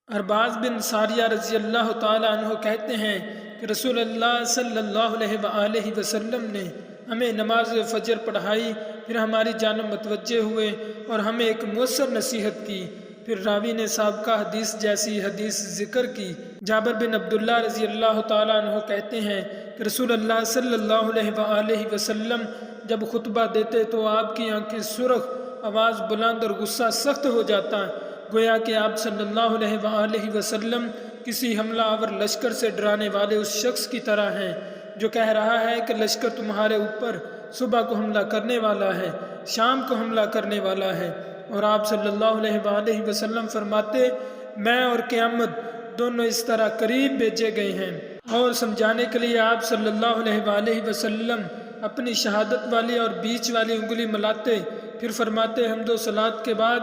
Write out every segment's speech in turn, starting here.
ارباز بن ساریہ رضی اللہ تعالیٰ عنہ کہتے ہیں کہ رسول اللہ صلی اللہ علیہ وآلہ وسلم نے ہمیں نماز فجر پڑھائی، پھر ہماری جانب متوجہ ہوئے اور ہمیں ایک مؤثر نصیحت کی۔ پھر راوی نے سابقہ حدیث جیسی حدیث ذکر کی۔ جابر بن عبداللہ رضی اللہ تعالیٰ عنہ کہتے ہیں کہ رسول اللہ صلی اللہ علیہ وآلہ وسلم جب خطبہ دیتے تو آپ کی آنکھیں سرخ، آواز بلند اور غصہ سخت ہو جاتا، گویا کہ آپ صلی اللہ علیہ وآلہ وسلم کسی حملہ آور لشکر سے ڈرانے والے اس شخص کی طرح ہیں جو کہہ رہا ہے کہ لشکر تمہارے اوپر صبح کو حملہ کرنے والا ہے، شام کو حملہ کرنے والا ہے، اور آپ صلی اللہ علیہ وآلہ وسلم فرماتے، میں اور قیامت دونوں اس طرح قریب بھیجے گئے ہیں۔ اور سمجھانے کے لیے آپ صلی اللہ علیہ وآلہ وسلم اپنی شہادت والی اور بیچ والی انگلی ملاتے، پھر فرماتے، حمد و صلات کے بعد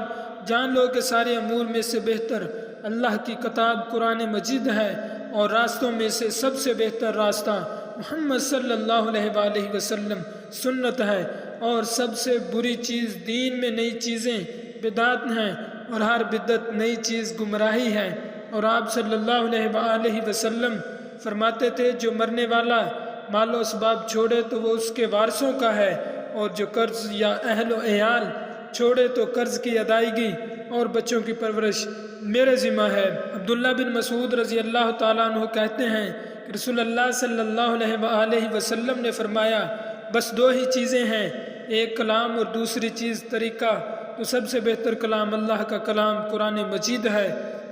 جان لو کہ سارے امور میں سے بہتر اللہ کی کتاب قرآن مجید ہے، اور راستوں میں سے سب سے بہتر راستہ محمد صلی اللہ علیہ وآلہ وسلم سنت ہے، اور سب سے بری چیز دین میں نئی چیزیں بدعت ہیں، اور ہر بدعت نئی چیز گمراہی ہے۔ اور آپ صلی اللہ علیہ وآلہ وسلم فرماتے تھے، جو مرنے والا مال و اسباب چھوڑے تو وہ اس کے وارثوں کا ہے، اور جو قرض یا اہل و عیال چھوڑے تو قرض کی ادائیگی اور بچوں کی پرورش میرے ذمہ ہے۔ عبداللہ بن مسعود رضی اللہ تعالیٰ عنہ کہتے ہیں کہ رسول اللہ صلی اللہ علیہ وآلہ وسلم نے فرمایا، بس دو ہی چیزیں ہیں، ایک کلام اور دوسری چیز طریقہ، تو سب سے بہتر کلام اللہ کا کلام قرآن مجید ہے،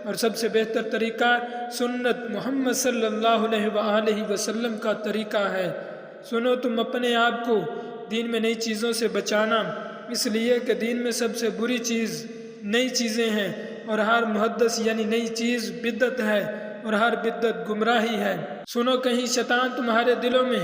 اور سب سے بہتر طریقہ سنت محمد صلی اللہ علیہ وآلہ وسلم کا طریقہ ہے۔ سنو، تم اپنے آپ کو دین میں نئی چیزوں سے بچانا، اس لیے کہ دین میں سب سے بری چیز نئی چیزیں ہیں، اور ہر محدث یعنی نئی چیز بدعت ہے، اور ہر بدعت گمراہی ہے۔ سنو، کہیں شیطان تمہارے دلوں میں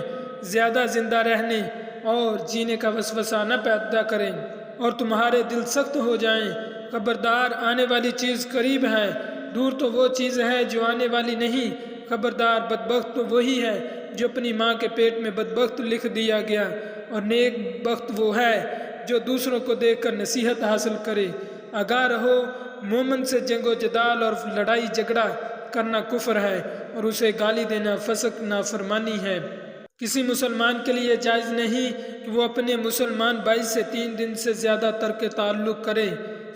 زیادہ زندہ رہنے اور جینے کا وسوسہ نہ پیدا کریں اور تمہارے دل سخت ہو جائیں۔ خبردار، آنے والی چیز قریب ہے، دور تو وہ چیز ہے جو آنے والی نہیں۔ خبردار، بدبخت تو وہی ہے جو اپنی ماں کے پیٹ میں بدبخت لکھ دیا گیا، اور نیک بخت وہ ہے جو دوسروں کو دیکھ کر نصیحت حاصل کرے۔ آگاہ رہو، مومن سے جنگ و جدال اور لڑائی جھگڑا کرنا کفر ہے، اور اسے گالی دینا فسق نافرمانی ہے۔ کسی مسلمان کے لیے جائز نہیں کہ وہ اپنے مسلمان بھائی سے 3 دن سے زیادہ ترک تعلق کرے۔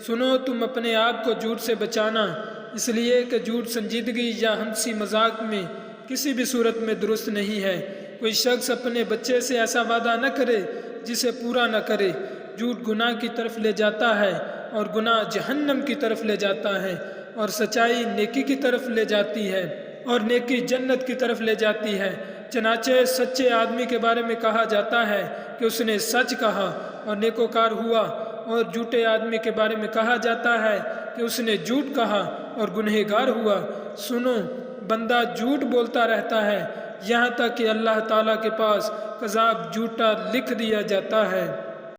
سنو، تم اپنے آپ کو جھوٹ سے بچانا، اس لیے کہ جھوٹ سنجیدگی یا ہنسی مذاق میں کسی بھی صورت میں درست نہیں ہے۔ کوئی شخص اپنے بچے سے ایسا وعدہ نہ کرے جسے پورا نہ کرے۔ جھوٹ گناہ کی طرف لے جاتا ہے، اور گناہ جہنم کی طرف لے جاتا ہے، اور سچائی نیکی کی طرف لے جاتی ہے، اور نیکی جنت کی طرف لے جاتی ہے۔ چنانچہ سچے آدمی کے بارے میں کہا جاتا ہے کہ اس نے سچ کہا اور نیکوکار ہوا، اور جھوٹے آدمی کے بارے میں کہا جاتا ہے کہ اس نے جھوٹ کہا اور گنہگار ہوا۔ سنو، بندہ جھوٹ بولتا رہتا ہے یہاں تک کہ اللہ تعالیٰ کے پاس کذاب جھوٹا لکھ دیا جاتا ہے۔